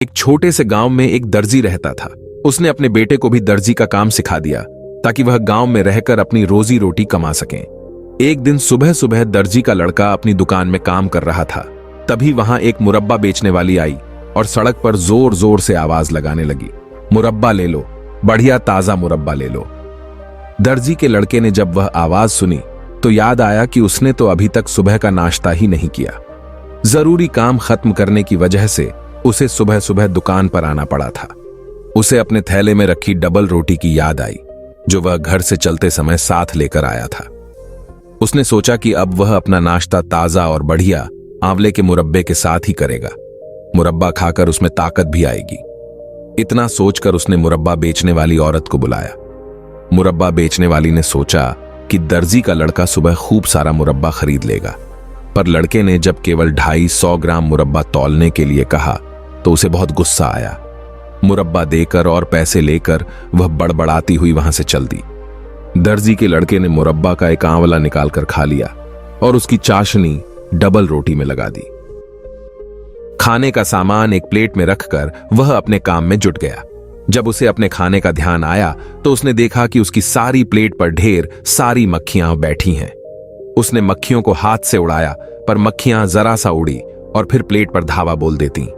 एक छोटे से गांव में एक दर्जी रहता था। उसने अपने बेटे को भी दर्जी का काम सिखा दिया ताकि वह गांव में रहकर अपनी रोजी रोटी कमा सकें। एक दिन सुबह सुबह दर्जी का लड़का अपनी दुकान में काम कर रहा था। तभी वहां एक मुरब्बा बेचने वाली आई और सड़क पर जोर जोर से आवाज लगाने लगी, मुरब्बा ले लो, बढ़िया ताजा मुरब्बा ले लो। दर्जी के लड़के ने जब वह आवाज सुनी तो याद आया कि उसने तो अभी तक सुबह का नाश्ता ही नहीं किया। जरूरी काम खत्म करने की वजह से उसे सुबह सुबह दुकान पर आना पड़ा था। उसे अपने थैले में रखी डबल रोटी की याद आई जो वह घर से चलते समय साथ लेकर आया था। उसने सोचा कि अब वह अपना नाश्ता ताजा और बढ़िया आंवले के मुरब्बे के साथ ही करेगा। मुरब्बा खाकर उसमें ताकत भी आएगी। इतना सोचकर उसने मुरब्बा बेचने वाली औरत को बुलाया। मुरब्बा बेचने वाली ने सोचा कि दर्जी का लड़का सुबह खूब सारा मुरब्बा खरीद लेगा, पर लड़के ने जब केवल 250 ग्राम मुरब्बा तौलने के लिए कहा तो उसे बहुत गुस्सा आया। मुरब्बा देकर और पैसे लेकर वह बड़बड़ाती हुई वहां से चल दी। दर्जी के लड़के ने मुरब्बा का एक आंवला निकालकर खा लिया और उसकी चाशनी डबल रोटी में लगा दी। खाने का सामान एक प्लेट में रखकर वह अपने काम में जुट गया। जब उसे अपने खाने का ध्यान आया तो उसने देखा कि उसकी सारी प्लेट पर ढेर सारी मक्खियां बैठी हैं। उसने मक्खियों को हाथ से उड़ाया पर मक्खियां जरा सा उड़ी और फिर प्लेट पर धावा बोल देती।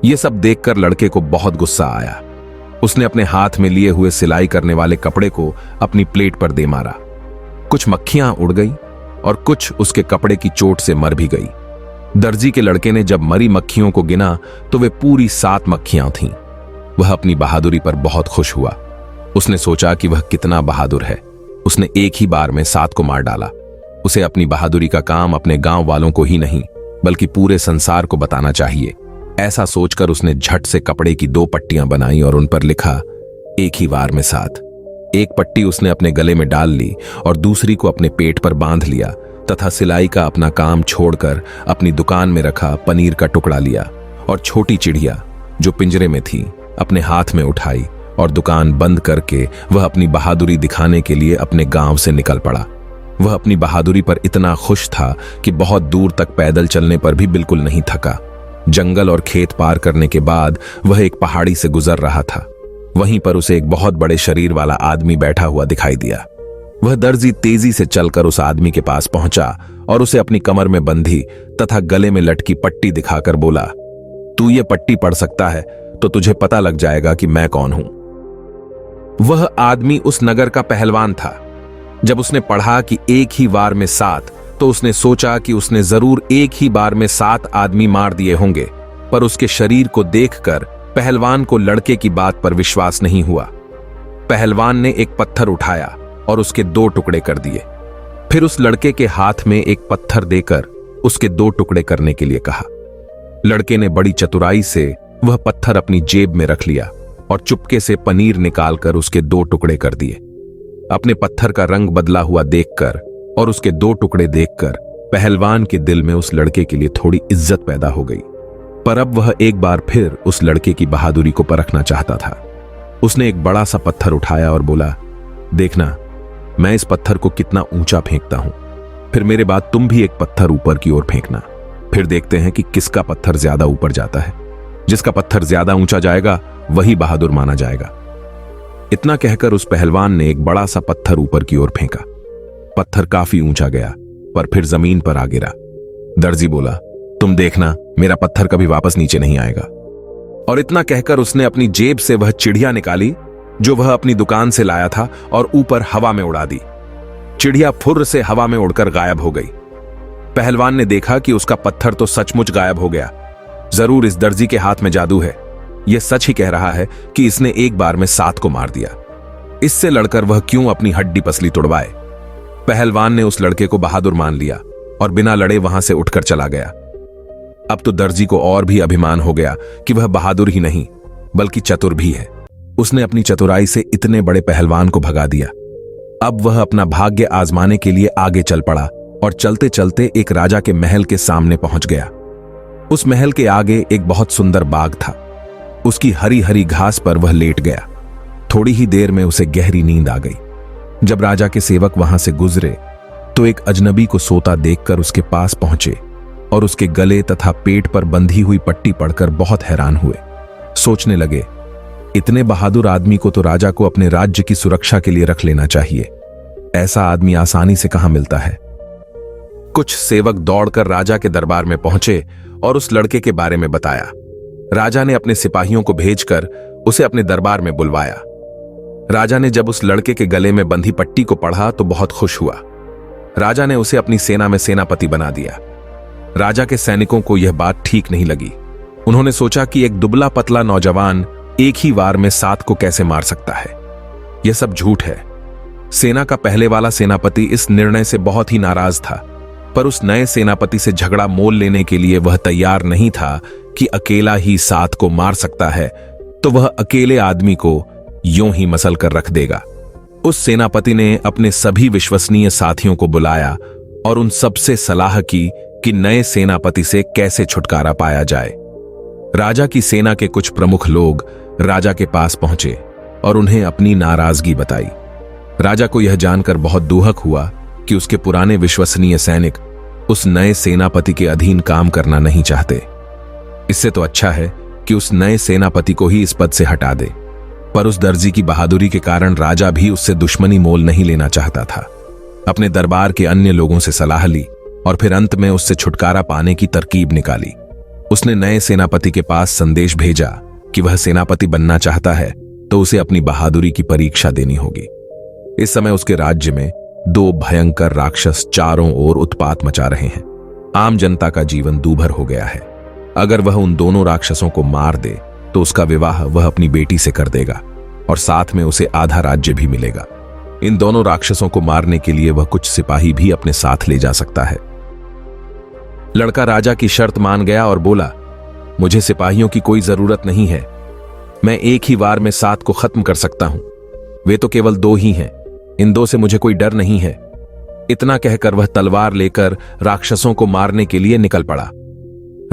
ये सब देखकर लड़के को बहुत गुस्सा आया। उसने अपने हाथ में लिए हुए सिलाई करने वाले कपड़े को अपनी प्लेट पर दे मारा। कुछ मक्खियां उड़ गई और कुछ उसके कपड़े की चोट से मर भी गई। दर्जी के लड़के ने जब मरी मक्खियों को गिना तो वे पूरी 7 मक्खियां थीं। वह अपनी बहादुरी पर बहुत खुश हुआ। उसने सोचा कि वह कितना बहादुर है। उसने एक ही बार में 7 को मार डाला। उसे अपनी बहादुरी का काम अपने गांव वालों को ही नहीं बल्कि पूरे संसार को बताना चाहिए। ऐसा सोचकर उसने झट से कपड़े की 2 पट्टियां बनाई और उन पर लिखा, एक ही बार में 7। एक पट्टी उसने अपने गले में डाल ली और दूसरी को अपने पेट पर बांध लिया तथा सिलाई का अपना काम छोड़कर अपनी दुकान में रखा पनीर का टुकड़ा लिया और छोटी चिड़िया जो पिंजरे में थी अपने हाथ में उठाई और दुकान बंद करके वह अपनी बहादुरी दिखाने के लिए अपने गांव से निकल पड़ा। वह अपनी बहादुरी पर इतना खुश था कि बहुत दूर तक पैदल चलने पर भी बिल्कुल नहीं थका। जंगल और खेत पार करने के बाद वह एक पहाड़ी से गुजर रहा था। वहीं पर उसे एक बहुत बड़े शरीर वाला आदमी बैठा हुआ दिखाई दिया। वह दर्जी तेजी से चलकर उस आदमी के पास पहुंचा और उसे अपनी कमर में बंधी तथा गले में लटकी पट्टी दिखाकर बोला, तू ये पट्टी पढ़ सकता है तो तुझे पता लग जाएगा कि मैं कौन हूं। वह आदमी उस नगर का पहलवान था। जब उसने पढ़ा कि एक ही बार में 7 तो उसने सोचा कि उसने जरूर एक ही बार में 7 आदमी मार दिए होंगे, पर उसके शरीर को देखकर पहलवान को लड़के की बात पर विश्वास नहीं हुआ। पहलवान ने एक पत्थर उठाया और उसके 2 टुकड़े कर दिए। फिर उस लड़के के हाथ में एक पत्थर देकर उसके 2 टुकड़े करने के लिए कहा। लड़के ने बड़ी चतुराई से वह पत्थर अपनी जेब में रख लिया और चुपके से पनीर निकालकर उसके 2 टुकड़े कर दिए। अपने पत्थर का रंग बदला हुआ देखकर और उसके 2 टुकड़े देखकर पहलवान के दिल में उस लड़के के लिए थोड़ी इज्जत पैदा हो गई। पर अब वह एक बार फिर उस लड़के की बहादुरी को परखना चाहता था। उसने एक बड़ा सा पत्थर उठाया और बोला, देखना मैं इस पत्थर को कितना ऊंचा फेंकता हूं, फिर मेरे बाद तुम भी एक पत्थर ऊपर की ओर फेंकना। फिर देखते हैं कि किसका पत्थर ज्यादा ऊपर जाता है। जिसका पत्थर ज्यादा ऊंचा जाएगा वही बहादुर माना जाएगा। इतना कहकर उस पहलवान ने एक बड़ा सा पत्थर ऊपर की ओर फेंका। पत्थर काफी ऊंचा गया पर फिर जमीन पर आ गिरा। दर्जी बोला, तुम देखना मेरा पत्थर कभी वापस नीचे नहीं आएगा। और इतना कहकर उसने अपनी जेब से वह चिड़िया निकाली जो वह अपनी दुकान से लाया था और ऊपर हवा में उड़ा दी। चिड़िया फुर्र से हवा में उड़कर गायब हो गई। पहलवान ने देखा कि उसका पत्थर तो सचमुच गायब हो गया। जरूर इस दर्जी के हाथ में जादू है। यह सच ही कह रहा है कि इसने एक बार में 7 को मार दिया। इससे लड़कर वह क्यों अपनी हड्डी पसली तोड़वाए। पहलवान ने उस लड़के को बहादुर मान लिया और बिना लड़े वहां से उठकर चला गया। अब तो दर्जी को और भी अभिमान हो गया कि वह बहादुर ही नहीं बल्कि चतुर भी है। उसने अपनी चतुराई से इतने बड़े पहलवान को भगा दिया। अब वह अपना भाग्य आजमाने के लिए आगे चल पड़ा और चलते चलते एक राजा के महल के सामने पहुंच गया। उस महल के आगे एक बहुत सुंदर बाग था। उसकी हरी हरी घास पर वह लेट गया। थोड़ी ही देर में उसे गहरी नींद आ गई। जब राजा के सेवक वहां से गुजरे तो एक अजनबी को सोता देखकर उसके पास पहुंचे और उसके गले तथा पेट पर बंधी हुई पट्टी पढ़कर बहुत हैरान हुए। सोचने लगे, इतने बहादुर आदमी को तो राजा को अपने राज्य की सुरक्षा के लिए रख लेना चाहिए। ऐसा आदमी आसानी से कहां मिलता है। कुछ सेवक दौड़कर राजा के दरबार में पहुंचे और उस लड़के के बारे में बताया। राजा ने अपने सिपाहियों को भेजकर उसे अपने दरबार में बुलवाया। राजा ने जब उस लड़के के गले में बंधी पट्टी को पढ़ा तो बहुत खुश हुआ। राजा ने उसे अपनी सेना में सेनापति बना दिया। राजा के सैनिकों को यह बात ठीक नहीं लगी। उन्होंने सोचा कि एक दुबला पतला नौजवान एक ही वार में 7 को कैसे मार सकता है। यह सब झूठ है। सेना का पहले वाला सेनापति इस निर्णय से बहुत ही नाराज था, पर उस नए सेनापति से झगड़ा मोल लेने के लिए वह तैयार नहीं था कि अकेला ही 7 को मार सकता है, तो वह अकेले आदमी को यूं ही मसल कर रख देगा। उस सेनापति ने अपने सभी विश्वसनीय साथियों को बुलाया और उन सबसे सलाह की कि नए सेनापति से कैसे छुटकारा पाया जाए। राजा की सेना के कुछ प्रमुख लोग राजा के पास पहुंचे और उन्हें अपनी नाराजगी बताई। राजा को यह जानकर बहुत दुहक हुआ कि उसके पुराने विश्वसनीय सैनिक उस नए सेनापति के अधीन काम करना नहीं चाहते। इससे तो अच्छा है कि उस नए सेनापति को ही इस पद से हटा दे। पर उस दर्जी की बहादुरी के कारण राजा भी उससे दुश्मनी मोल नहीं लेना चाहता था। अपने दरबार के अन्य लोगों से सलाह ली और फिर अंत में उससे छुटकारा पाने की तरकीब निकाली। उसने नए सेनापति के पास संदेश भेजा कि वह सेनापति बनना चाहता है तो उसे अपनी बहादुरी की परीक्षा देनी होगी। इस समय उसके राज्य में 2 भयंकर राक्षस चारों ओर उत्पात मचा रहे हैं। आम जनता का जीवन दूभर हो गया है। अगर वह उन दोनों राक्षसों को मार दे तो उसका विवाह वह अपनी बेटी से कर देगा और साथ में उसे आधा राज्य भी मिलेगा। इन दोनों राक्षसों को मारने के लिए वह कुछ सिपाही भी अपने साथ ले जा सकता है। लड़का राजा की शर्त मान गया और बोला, मुझे सिपाहियों की कोई जरूरत नहीं है। मैं एक ही वार में 7 को खत्म कर सकता हूं। वे तो केवल 2 ही हैं। इन 2 से मुझे कोई डर नहीं है। इतना कहकर वह तलवार लेकर राक्षसों को मारने के लिए निकल पड़ा।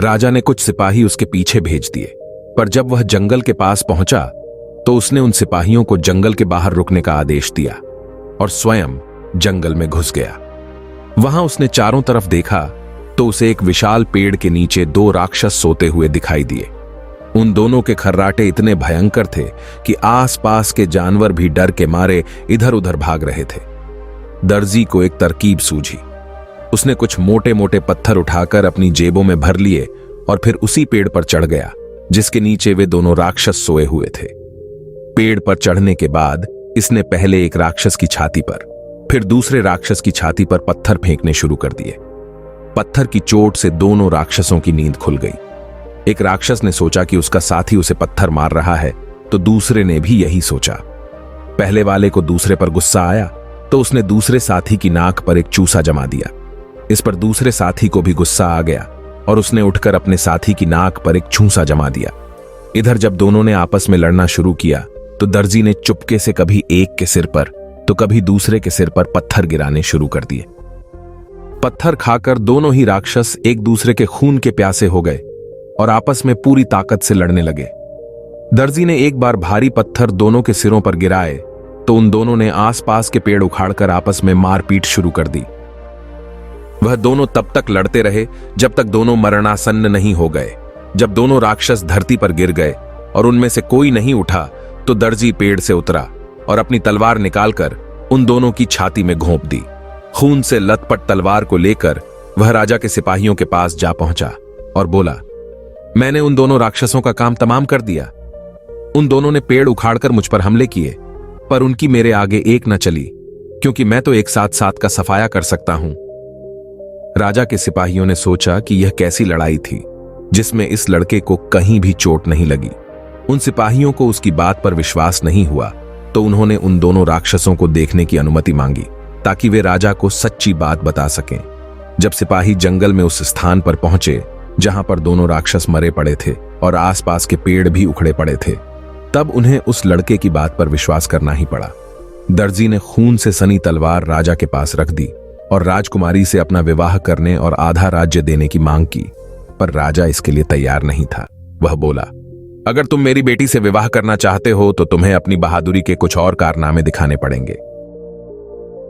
राजा ने कुछ सिपाही उसके पीछे भेज दिए, पर जब वह जंगल के पास पहुंचा तो उसने उन सिपाहियों को जंगल के बाहर रुकने का आदेश दिया और स्वयं जंगल में घुस गया। वहां उसने चारों तरफ देखा तो उसे एक विशाल पेड़ के नीचे 2 राक्षस सोते हुए दिखाई दिए। उन दोनों के खर्राटे इतने भयंकर थे कि आसपास के जानवर भी डर के मारे इधर उधर भाग रहे थे। दर्जी को एक तरकीब सूझी। उसने कुछ मोटे मोटे पत्थर उठाकर अपनी जेबों में भर लिए और फिर उसी पेड़ पर चढ़ गया जिसके नीचे वे दोनों राक्षस सोए हुए थे। पेड़ पर चढ़ने के बाद इसने पहले एक राक्षस की छाती पर, फिर दूसरे राक्षस की छाती पर पत्थर फेंकने शुरू कर दिए। पत्थर की चोट से दोनों राक्षसों की नींद खुल गई। एक राक्षस ने सोचा कि उसका साथी उसे पत्थर मार रहा है, तो दूसरे ने भी यही सोचा। पहले वाले को दूसरे पर गुस्सा आया तो उसने दूसरे साथी की नाक पर एक चूसा जमा दिया। इस पर दूसरे साथी को भी गुस्सा आ गया और उसने उठकर अपने साथी की नाक पर एक छूसा जमा दिया। इधर जब दोनों ने आपस में लड़ना शुरू किया तो दर्जी ने चुपके से कभी एक के सिर पर तो कभी दूसरे के सिर पर पत्थर गिराने शुरू कर दिए। पत्थर खाकर दोनों ही राक्षस एक दूसरे के खून के प्यासे हो गए और आपस में पूरी ताकत से लड़ने लगे। दर्जी ने एक बार भारी पत्थर दोनों के सिरों पर गिराए तो उन दोनों ने आसपास के पेड़ उखाड़कर आपस में मारपीट शुरू कर दी। वह दोनों तब तक लड़ते रहे जब तक दोनों मरणासन्न नहीं हो गए। जब दोनों राक्षस धरती पर गिर गए और उनमें से कोई नहीं उठा तो दर्जी पेड़ से उतरा और अपनी तलवार निकालकर उन दोनों की छाती में घोंप दी। खून से लथपथ तलवार को लेकर वह राजा के सिपाहियों के पास जा पहुंचा और बोला, मैंने उन दोनों राक्षसों का काम तमाम कर दिया। उन दोनों ने पेड़ उखाड़कर मुझ पर हमले किए, पर उनकी मेरे आगे एक न चली, क्योंकि मैं तो एक साथ 7 का सफाया कर सकता हूं। राजा के सिपाहियों ने सोचा कि यह कैसी लड़ाई थी जिसमें इस लड़के को कहीं भी चोट नहीं लगी। उन सिपाहियों को उसकी बात पर विश्वास नहीं हुआ तो उन्होंने उन दोनों राक्षसों को देखने की अनुमति मांगी ताकि वे राजा को सच्ची बात बता सकें। जब सिपाही जंगल में उस स्थान पर पहुंचे जहां पर दोनों राक्षस मरे पड़े थे और आसपास के पेड़ भी उखड़े पड़े थे, तब उन्हें उस लड़के की बात पर विश्वास करना ही पड़ा। दर्जी ने खून से सनी तलवार राजा के पास रख दी और राजकुमारी से अपना विवाह करने और आधा राज्य देने की मांग की, पर राजा इसके लिए तैयार नहीं था। वह बोला, अगर तुम मेरी बेटी से विवाह करना चाहते हो तो तुम्हें अपनी बहादुरी के कुछ और कारनामे दिखाने पड़ेंगे।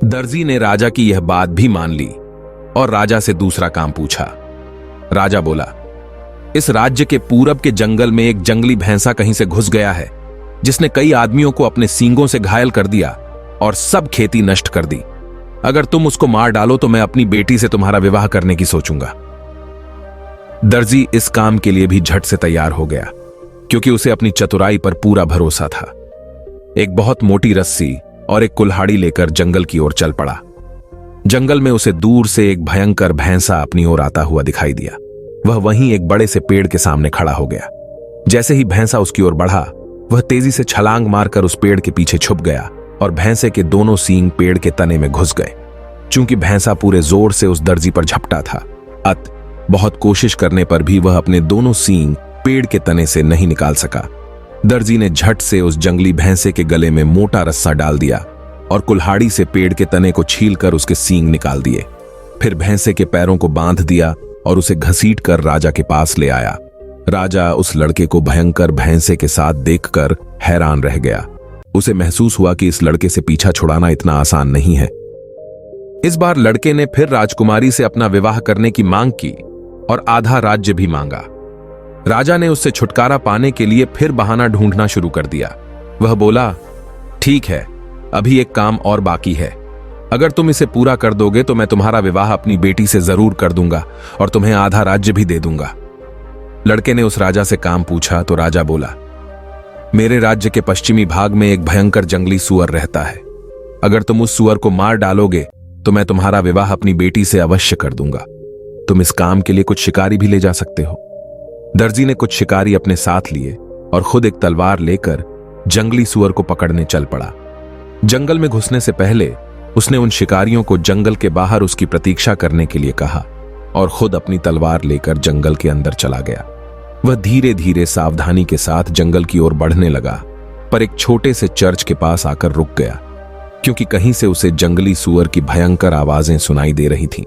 दर्जी ने राजा की यह बात भी मान ली और राजा से दूसरा काम पूछा। राजा बोला, इस राज्य के पूरब के जंगल में एक जंगली भैंसा कहीं से घुस गया है, जिसने कई आदमियों को अपने सींगों से घायल कर दिया और सब खेती नष्ट कर दी। अगर तुम उसको मार डालो तो मैं अपनी बेटी से तुम्हारा विवाह करने की सोचूंगा। दर्जी इस काम के लिए भी झट से तैयार हो गया, क्योंकि उसे अपनी चतुराई पर पूरा भरोसा था। एक बहुत मोटी रस्सी और एक कुल्हाड़ी लेकर जंगल की ओर चल पड़ा। जंगल में उसे दूर से एक भयंकर भैंसा अपनी ओर आता हुआ दिखाई दिया। वह वहीं एक बड़े से पेड़ के सामने खड़ा हो गया। जैसे ही भैंसा उसकी ओर बढ़ा, वह तेजी से छलांग मारकर उस पेड़ के पीछे छुप गया और भैंसे के दोनों सींग पेड़ के तने में घुस गए। चूंकि भैंसा पूरे जोर से उस दर्जी पर झपटा था, बहुत कोशिश करने पर भी वह अपने दोनों सींग पेड़ के तने से नहीं निकाल सका। दर्जी ने झट से उस जंगली भैंसे के गले में मोटा रस्सा डाल दिया और कुल्हाड़ी से पेड़ के तने को छीलकर उसके सींग निकाल दिए। फिर भैंसे के पैरों को बांध दिया और उसे घसीटकर राजा के पास ले आया। राजा उस लड़के को भयंकर भैंसे के साथ देखकर हैरान रह गया। उसे महसूस हुआ कि इस लड़के से पीछा छुड़ाना इतना आसान नहीं है। इस बार लड़के ने फिर राजकुमारी से अपना विवाह करने की मांग की और आधा राज्य भी मांगा। राजा ने उससे छुटकारा पाने के लिए फिर बहाना ढूंढना शुरू कर दिया। वह बोला, ठीक है, अभी एक काम और बाकी है। अगर तुम इसे पूरा कर दोगे तो मैं तुम्हारा विवाह अपनी बेटी से जरूर कर दूंगा और तुम्हें आधा राज्य भी दे दूंगा। लड़के ने उस राजा से काम पूछा तो राजा बोला, मेरे राज्य के पश्चिमी भाग में एक भयंकर जंगली सुअर रहता है। अगर तुम उस सुअर को मार डालोगे तो मैं तुम्हारा विवाह अपनी बेटी से अवश्य कर दूंगा। तुम इस काम के लिए कुछ शिकारी भी ले जा सकते हो। दर्जी ने कुछ शिकारी अपने साथ लिए और खुद एक तलवार लेकर जंगली सुअर को पकड़ने चल पड़ा। जंगल में घुसने से पहले उसने उन शिकारियों को जंगल के बाहर उसकी प्रतीक्षा करने के लिए कहा और खुद अपनी तलवार लेकर जंगल के अंदर चला गया। वह धीरे धीरे सावधानी के साथ जंगल की ओर बढ़ने लगा, पर एक छोटे से चर्च के पास आकर रुक गया, क्योंकि कहीं से उसे जंगली सुअर की भयंकर आवाजें सुनाई दे रही थीं।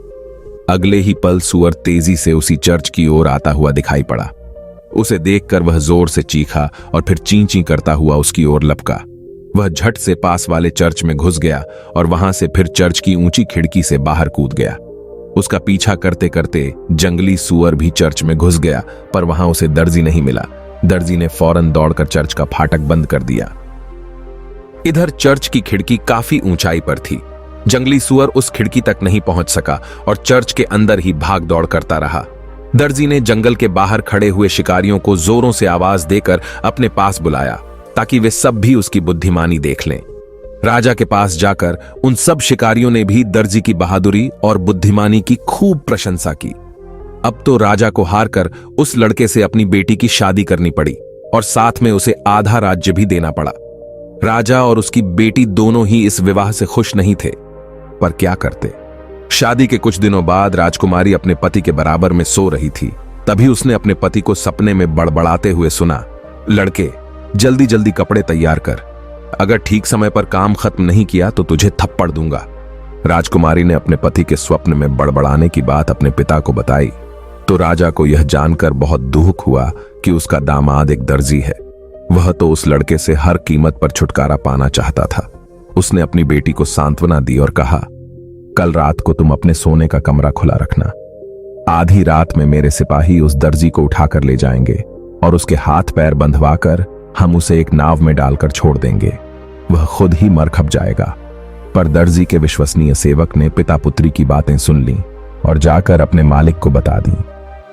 अगले ही पल सुअर तेजी से उसी चर्च की ओर आता हुआ दिखाई पड़ा। उसे देखकर वह जोर से चीखा और फिर ची ची करता हुआ उसकी ओर लपका। वह झट से पास वाले चर्च में घुस गया और वहां से फिर चर्च की ऊंची खिड़की से बाहर कूद गया। उसका पीछा करते करते जंगली सुअर भी चर्च में घुस गया, पर वहां उसे दर्जी नहीं मिला। दर्जी ने फौरन दौड़कर चर्च का फाटक बंद कर दिया। इधर चर्च की खिड़की काफी ऊंचाई पर थी। जंगली सुअर उस खिड़की तक नहीं पहुंच सका और चर्च के अंदर ही भाग दौड़ करता रहा। दर्जी ने जंगल के बाहर खड़े हुए शिकारियों को जोरों से आवाज देकर अपने पास बुलाया, ताकि वे सब भी उसकी बुद्धिमानी देख लें। राजा के पास जाकर उन सब शिकारियों ने भी दर्जी की बहादुरी और बुद्धिमानी की खूब प्रशंसा की। अब तो राजा को हारकर उस लड़के से अपनी बेटी की शादी करनी पड़ी और साथ में उसे आधा राज्य भी देना पड़ा। राजा और उसकी बेटी दोनों ही इस विवाह से खुश नहीं थे, पर क्या करते। शादी के कुछ दिनों बाद राजकुमारी अपने पति के बराबर में सो रही थी। तभी उसने अपने पति को सपने में बड़बड़ाते हुए सुना, लड़के, जल्दी जल्दी कपड़े तैयार कर, अगर ठीक समय पर काम खत्म नहीं किया तो तुझे थप्पड़ दूंगा। राजकुमारी ने अपने पति के स्वप्न में बड़बड़ाने की बात अपने पिता को बताई तो राजा को यह जानकर बहुत दुख हुआ कि उसका दामाद एक दर्जी है। वह तो उस लड़के से हर कीमत पर छुटकारा पाना चाहता था। उसने अपनी बेटी को सांत्वना दी और कहा, कल रात को तुम अपने सोने का कमरा खुला रखना। आधी रात में मेरे सिपाही उस दर्जी को उठाकर ले जाएंगे और उसके हाथ पैर बंधवाकर हम उसे एक नाव में डालकर छोड़ देंगे। वह खुद ही मर खप जाएगा। पर दर्जी के विश्वसनीय सेवक ने पिता पुत्री की बातें सुन लीं और जाकर अपने मालिक को बता दी।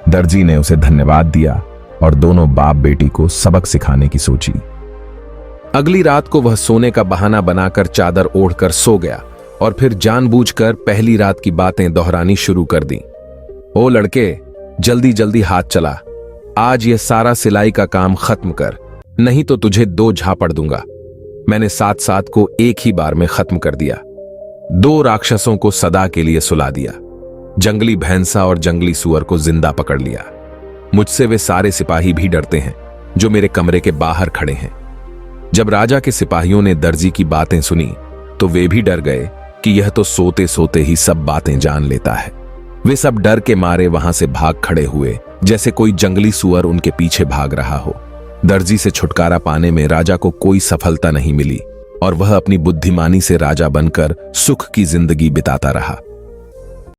दर्जी ने उसे धन्यवाद दिया और दोनों बाप बेटी को सबक सिखाने की सोची। अगली रात को वह सोने का बहाना बनाकर चादर ओढ़कर सो गया और फिर जानबूझकर पहली रात की बातें दोहरानी शुरू कर दी। ओ लड़के, जल्दी जल्दी हाथ चला, आज ये सारा सिलाई का काम खत्म कर, नहीं तो तुझे 2 झापड़ दूंगा। मैंने 7 को एक ही बार में खत्म कर दिया। 2 राक्षसों को सदा के लिए सुला दिया। जंगली भैंसा और जंगली सुअर को जिंदा पकड़ लिया। मुझसे वे सारे सिपाही भी डरते हैं जो मेरे कमरे के बाहर खड़े हैं। जब राजा के सिपाहियों ने दर्जी की बातें सुनी तो वे भी डर गए कि यह तो सोते सोते ही सब बातें जान लेता है। वे सब डर के मारे वहां से भाग खड़े हुए, जैसे कोई जंगली सुअर उनके पीछे भाग रहा हो। दर्जी से छुटकारा पाने में राजा को कोई सफलता नहीं मिली और वह अपनी बुद्धिमानी से राजा बनकर सुख की जिंदगी बिताता रहा।